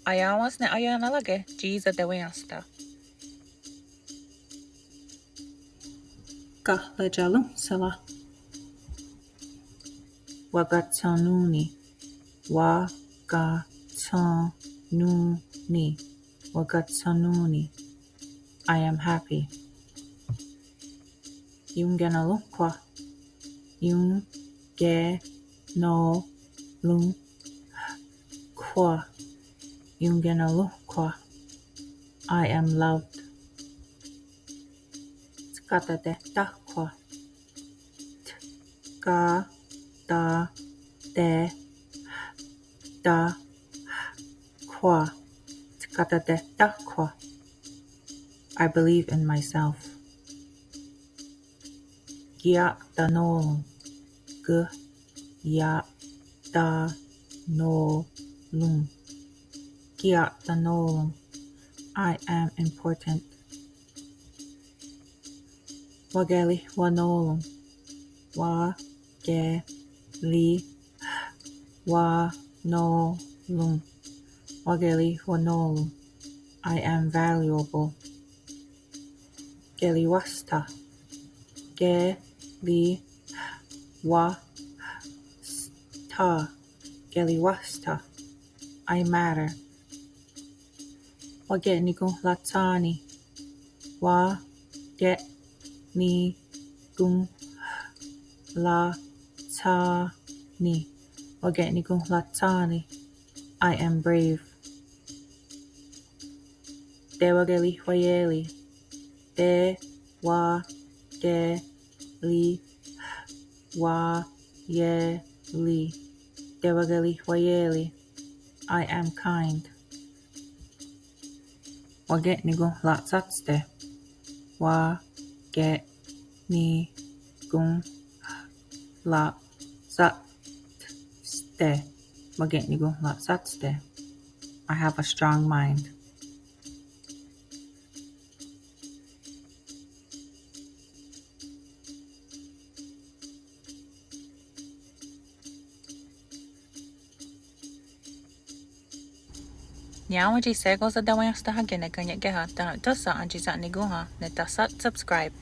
Ayawas na aya nalage, jiza deweasta. Kahlejalum sala. Wagatanuni. Wagatanuni. Wagatanuni. I am happy. Yunganalukwa. Yunganalukwa. Yunganalukwa. I am loved. Skata de takwa. Ka da de da kwa. Skata de takwa. I believe in myself. Gya da no. G ya da no lung. Gya da no. I am important. Wageli wanolong. Wa ge li wa no lung. Wageli wanolong. I am valuable. Geli wasta. Ge li wa sta. Geli wasta. I matter. Wage nigo latani. Wa ge ni gung la ta ni. Wage nigo latani. I am brave. Dewageli wayeli. De wa ge li wa ye li. Dewageli wayeli. I am kind. Waget nigo latsatste. Wa get ni gung la satste. Waget nigo latsatste. I have a strong mind. Nyawaji segos a deweasta hagene kanyek geha, dan tosa anjisa niguha, netasat subscribe.